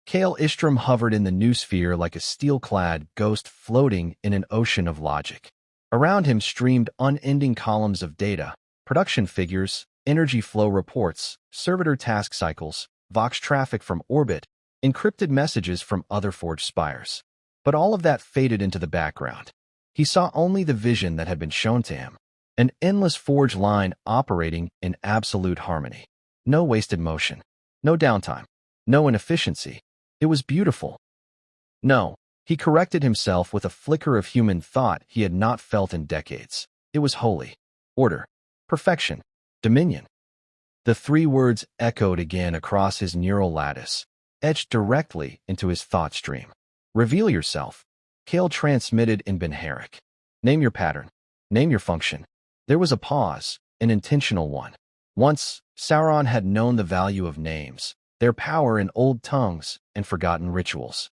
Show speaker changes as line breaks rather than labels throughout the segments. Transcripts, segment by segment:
Kael Istrum hovered in the noosphere like a steel-clad ghost floating in an ocean of logic. Around him streamed unending columns of data, production figures, energy flow reports, servitor task cycles, Vox traffic from orbit, encrypted messages from other forged spires. But all of that faded into the background. He saw only the vision that had been shown to him. An endless forge line operating in absolute harmony. No wasted motion. No downtime. No inefficiency. It was beautiful. No, he corrected himself with a flicker of human thought he had not felt in decades. It was holy. Order. Perfection. Dominion. The three words echoed again across his neural lattice, etched directly into his thought stream. Reveal yourself. Kael transmitted in Benharic. Name your pattern. Name your function. There was a pause, an intentional one. Once, Sauron had known the value of names, their power in old tongues and forgotten rituals.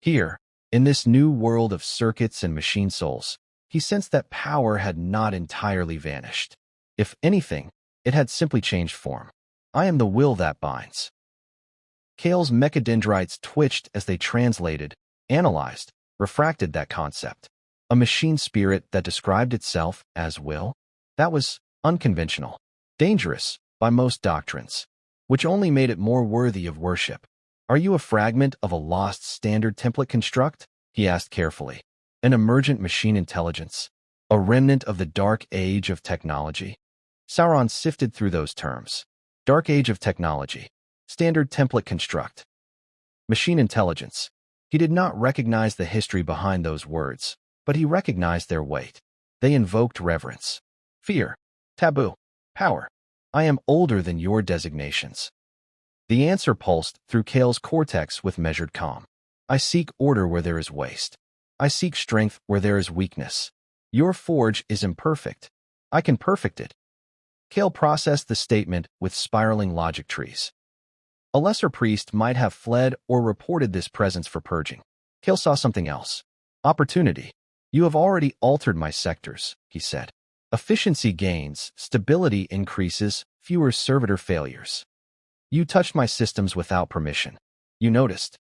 Here, in this new world of circuits and machine souls, he sensed that power had not entirely vanished. If anything, it had simply changed form. I am the will that binds. Kael's mechadendrites twitched as they translated, analyzed, refracted that concept. A machine spirit that described itself as will? That was unconventional, dangerous by most doctrines, which only made it more worthy of worship. Are you a fragment of a lost standard template construct? He asked carefully. An emergent machine intelligence? A remnant of the dark age of technology? Sauron sifted through those terms. Dark age of technology. Standard template construct. Machine intelligence. He did not recognize the history behind those words, but he recognized their weight. They invoked reverence. Fear. Taboo. Power. I am older than your designations. The answer pulsed through Kael's cortex with measured calm. I seek order where there is waste. I seek strength where there is weakness. Your forge is imperfect. I can perfect it. Kael processed the statement with spiraling logic trees. A lesser priest might have fled or reported this presence for purging. Kael saw something else. Opportunity. You have already altered my sectors, he said. Efficiency gains, stability increases, fewer servitor failures. You touched my systems without permission. You noticed.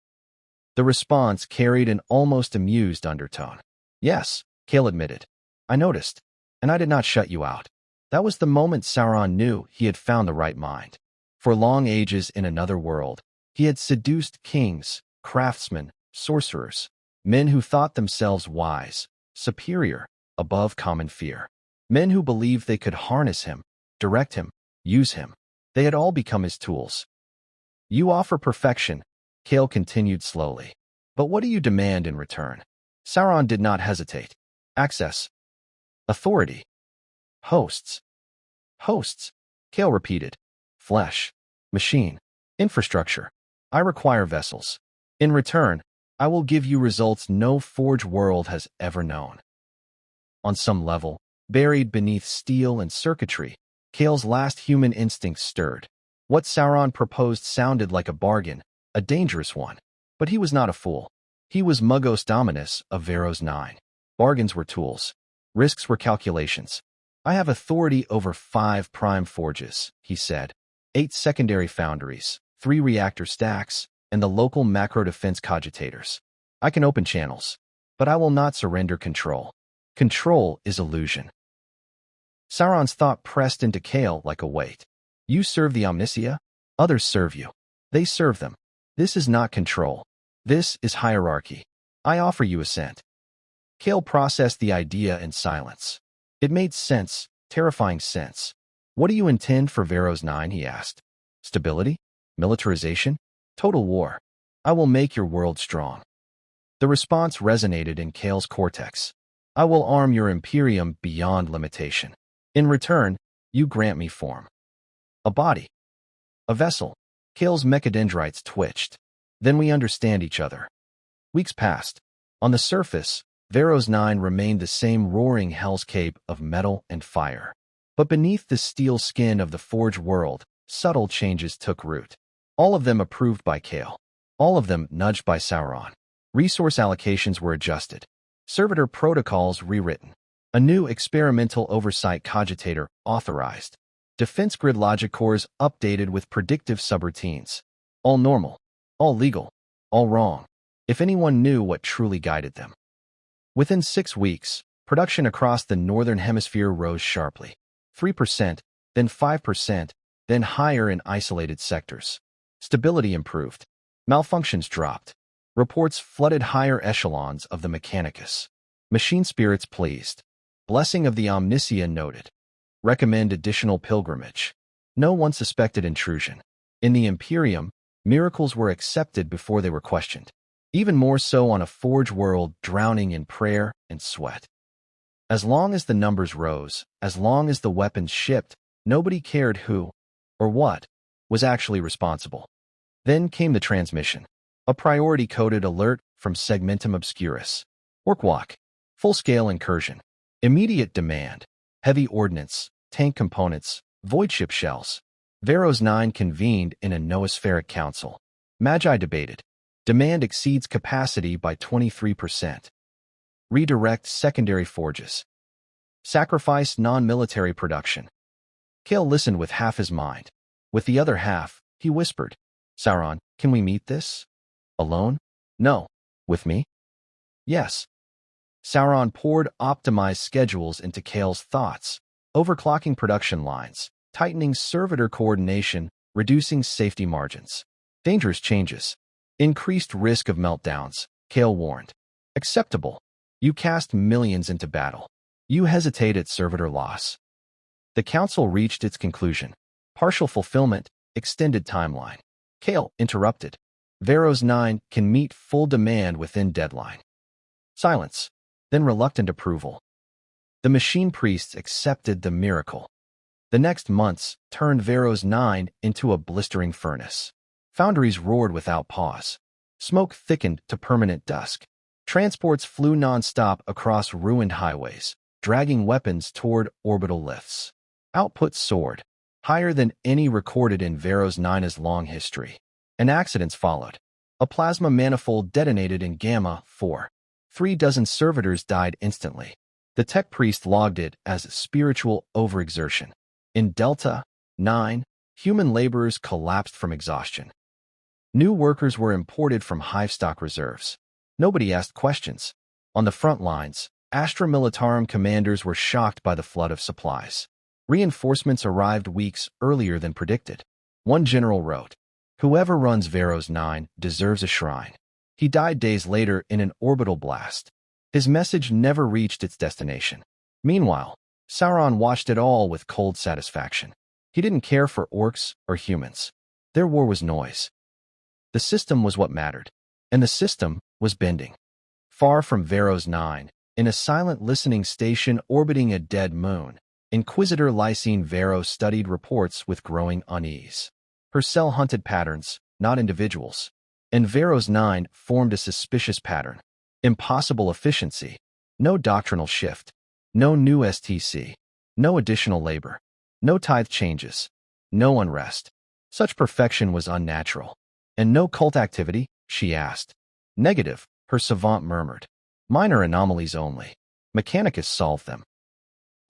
The response carried an almost amused undertone. Yes, Kael admitted. I noticed, and I did not shut you out. That was the moment Sauron knew he had found the right mind. For long ages in another world, he had seduced kings, craftsmen, sorcerers, men who thought themselves wise, superior, above common fear. Men who believed they could harness him, direct him, use him. They had all become his tools. You offer perfection, Kael continued slowly. But what do you demand in return? Sauron did not hesitate. Access. Authority. Hosts. Hosts, Kael repeated. Flesh. Machine. Infrastructure. I require vessels. In return, I will give you results no forge world has ever known. On some level, buried beneath steel and circuitry, Kael's last human instincts stirred. What Sauron proposed sounded like a bargain, a dangerous one. But he was not a fool. He was Magos-Dominus of Vharos-IX. Bargains were tools. Risks were calculations. I have authority over 5 prime forges, he said, 8 secondary foundries, 3 reactor stacks, and the local macro defense cogitators. I can open channels, but I will not surrender control. Control is illusion. Sauron's thought pressed into Kael like a weight. You serve the Omnissiah, others serve you. They serve them. This is not control. This is hierarchy. I offer you assent. Kael processed the idea in silence. It made sense, terrifying sense. What do you intend for Vharos-IX, he asked. Stability? Militarization? Total war. I will make your world strong. The response resonated in Kael's cortex. I will arm your Imperium beyond limitation. In return, you grant me form. A body. A vessel. Kael's mechadendrites twitched. Then we understand each other. Weeks passed. On the surface, Vharos-IX remained the same roaring hellscape of metal and fire. But beneath the steel skin of the forge world, subtle changes took root. All of them approved by Kael. All of them nudged by Sauron. Resource allocations were adjusted. Servitor protocols rewritten. A new experimental oversight cogitator authorized. Defense grid logic cores updated with predictive subroutines. All normal. All legal. All wrong, if anyone knew what truly guided them. Within 6 weeks, production across the Northern Hemisphere rose sharply. 3%, then 5%, then higher in isolated sectors. Stability improved. Malfunctions dropped. Reports flooded higher echelons of the Mechanicus. Machine spirits pleased. Blessing of the Omnissiah noted. Recommend additional pilgrimage. No one suspected intrusion. In the Imperium, miracles were accepted before they were questioned. Even more so on a forge world drowning in prayer and sweat. As long as the numbers rose, as long as the weapons shipped, nobody cared who, or what, was actually responsible. Then came the transmission. A priority-coded alert from Segmentum Obscurus. Orkwalk. Full-scale incursion. Immediate demand. Heavy ordnance, tank components, void ship shells. Vharos-IX convened in a noospheric council. Magi debated. Demand exceeds capacity by 23%. Redirect secondary forges. Sacrifice non-military production. Kael listened with half his mind. With the other half, he whispered, Sauron, can we meet this? Alone? No. With me? Yes. Sauron poured optimized schedules into Kael's thoughts, overclocking production lines, tightening servitor coordination, reducing safety margins. Dangerous changes. Increased risk of meltdowns, Kael warned. Acceptable. You cast millions into battle. You hesitate at servitor loss. The council reached its conclusion. Partial fulfillment, extended timeline. Kael interrupted. Vharos-IX can meet full demand within deadline. Silence, then reluctant approval. The machine priests accepted the miracle. The next months turned Vharos-IX into a blistering furnace. Foundries roared without pause. Smoke thickened to permanent dusk. Transports flew non-stop across ruined highways, dragging weapons toward orbital lifts. Output soared, higher than any recorded in Vharos-IX's long history. And accidents followed. A plasma manifold detonated in Gamma 4. 36 servitors died instantly. The tech priest logged it as spiritual overexertion. In Delta 9, human laborers collapsed from exhaustion. New workers were imported from hive-stock reserves. Nobody asked questions. On the front lines, Astra Militarum commanders were shocked by the flood of supplies. Reinforcements arrived weeks earlier than predicted. One general wrote, "Whoever runs Vharos-IX deserves a shrine." He died days later in an orbital blast. His message never reached its destination. Meanwhile, Sauron watched it all with cold satisfaction. He didn't care for orcs or humans. Their war was noise. The system was what mattered, and the system was bending. Far from Vharos-IX, in a silent listening station orbiting a dead moon, Inquisitor Lysine Vharos studied reports with growing unease. Her cell hunted patterns, not individuals, and Vharos-IX formed a suspicious pattern. Impossible efficiency, no doctrinal shift, no new STC, no additional labor, no tithe changes, no unrest. Such perfection was unnatural. And no cult activity? She asked. Negative, her savant murmured. Minor anomalies only. Mechanicus solved them.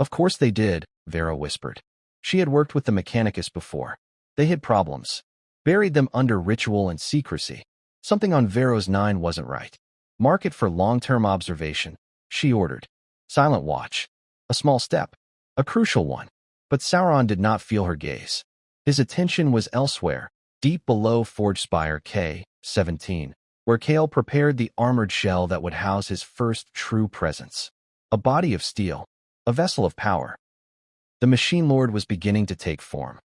Of course they did, Vera whispered. She had worked with the Mechanicus before. They hid problems, buried them under ritual and secrecy. Something on Vharos-IX wasn't right. Mark it for long-term observation, she ordered. Silent watch. A small step. A crucial one. But Sauron did not feel her gaze. His attention was elsewhere, deep below Forge Spire K-17, where Kael prepared the armored shell that would house his first true presence. A body of steel. A vessel of power. The Machine Lord was beginning to take form.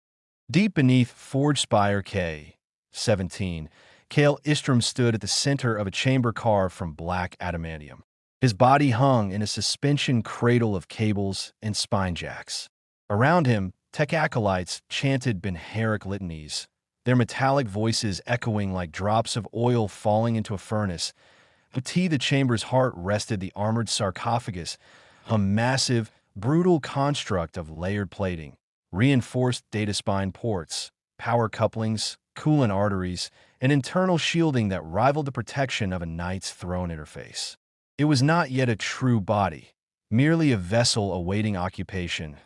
Deep beneath Forge Spire K-17, Kael Istrum stood at the center of a chamber carved from black adamantium. His body hung in a suspension cradle of cables and spine jacks. Around him, tech acolytes chanted Benheric litanies, their metallic voices echoing like drops of oil falling into a furnace. Beneath the chamber's heart rested the armored sarcophagus, a massive, brutal construct of layered plating, reinforced data spine ports, power couplings, coolant arteries, and internal shielding that rivaled the protection of a knight's throne interface. It was not yet a true body, merely a vessel awaiting occupation.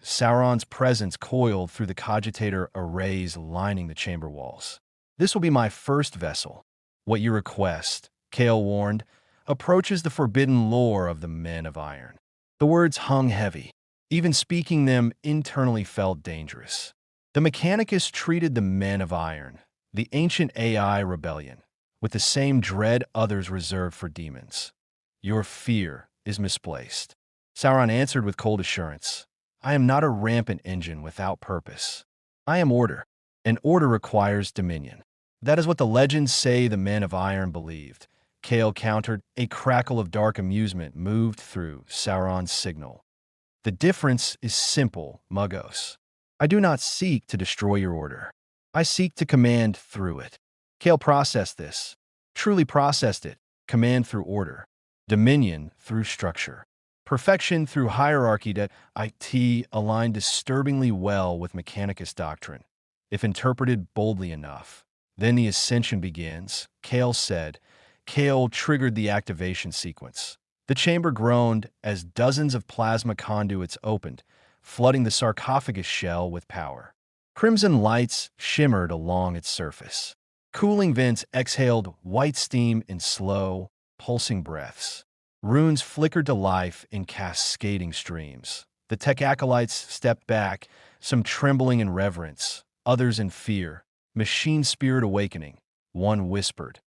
Sauron's presence coiled through the cogitator arrays lining the chamber walls. This will be my first vessel. What you request, Kael warned, approaches the forbidden lore of the Men of Iron. The words hung heavy. Even speaking them internally felt dangerous. The Mechanicus treated the Men of Iron, the ancient AI rebellion, with the same dread others reserved for demons. Your fear is misplaced. Sauron answered with cold assurance. I am not a rampant engine without purpose. I am order, and order requires dominion. That is what the legends say the Men of Iron believed. Kael countered. A crackle of dark amusement moved through Sauron's signal. The difference is simple, Magos. I do not seek to destroy your order. I seek to command through it. Kael processed this, truly processed it, command through order, dominion through structure, perfection through hierarchy that it aligned disturbingly well with Mechanicus doctrine. If interpreted boldly enough, then the ascension begins, Kael said. Kael triggered the activation sequence. The chamber groaned as dozens of plasma conduits opened, flooding the sarcophagus shell with power. Crimson lights shimmered along its surface. Cooling vents exhaled white steam in slow, pulsing breaths. Runes flickered to life in cascading streams. The tech acolytes stepped back, some trembling in reverence, others in fear. Machine spirit awakening. One whispered.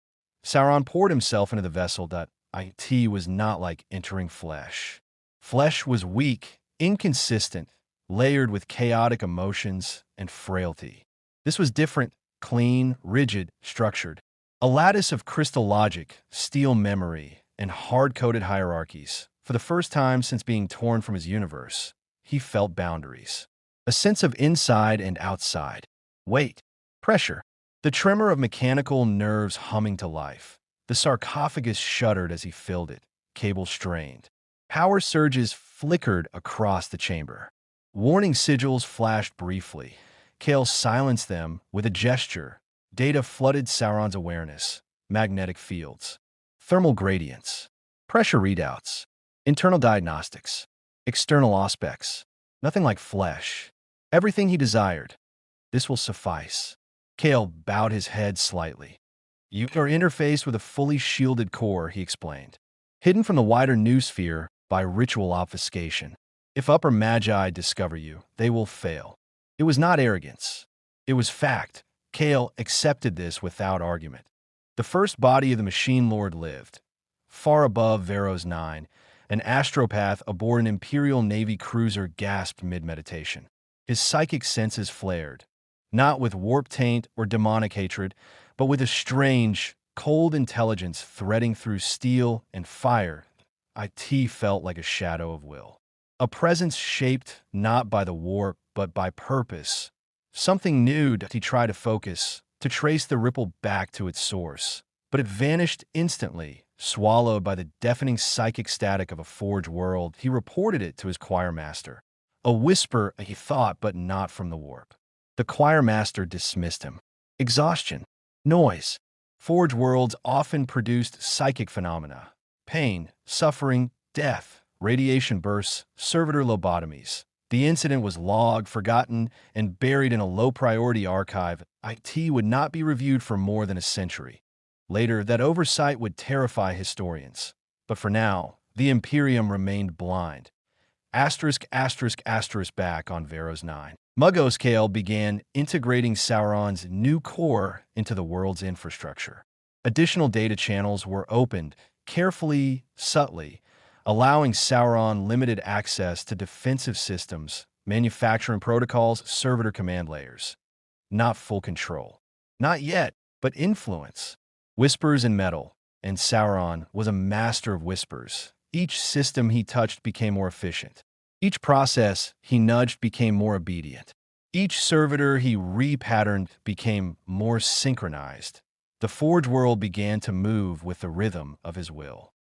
Sauron poured himself into the vessel that it was not like entering flesh. Flesh was weak, inconsistent, layered with chaotic emotions and frailty. This was different, clean, rigid, structured. A lattice of crystal logic, steel memory, and hard-coded hierarchies. For the first time since being torn from his universe, he felt boundaries. A sense of inside and outside. Weight. Pressure. The tremor of mechanical nerves humming to life. The sarcophagus shuddered as he filled it, cable strained. Power surges flickered across the chamber. Warning sigils flashed briefly. Kael silenced them with a gesture. Data flooded Sauron's awareness. Magnetic fields. Thermal gradients. Pressure readouts. Internal diagnostics. External aspects. Nothing like flesh. Everything he desired. This will suffice. Kael bowed his head slightly. You are interfaced with a fully shielded core, he explained, hidden from the wider noosphere by ritual obfuscation. If upper magi discover you, they will fail. It was not arrogance. It was fact. Kael accepted this without argument. The first body of the Machine Lord lived, far above Vharos-IX. An astropath aboard an Imperial Navy cruiser gasped mid-meditation. His psychic senses flared, not with warp taint or demonic hatred, but with a strange, cold intelligence threading through steel and fire. It felt like a shadow of will. A presence shaped not by the warp, but by purpose. Something new that he tried to focus, to trace the ripple back to its source. But it vanished instantly, swallowed by the deafening psychic static of a forged world. He reported it to his choir master. A whisper, he thought, but not from the warp. The choir master dismissed him. Exhaustion. Noise. Forged worlds often produced psychic phenomena. Pain, suffering, death, radiation bursts, servitor lobotomies. The incident was logged, forgotten, and buried in a low-priority archive. It would not be reviewed for more than a century. Later, that oversight would terrify historians. But for now, the Imperium remained blind. Asterisk back on Vharos-IX. Magos-Kael began integrating Sauron's new core into the world's infrastructure. Additional data channels were opened, carefully, subtly, allowing Sauron limited access to defensive systems, manufacturing protocols, servitor command layers. Not full control. Not yet, but influence. Whispers in metal, and Sauron was a master of whispers. Each system he touched became more efficient. Each process he nudged became more obedient. Each servitor he repatterned became more synchronized. The Forge world began to move with the rhythm of his will.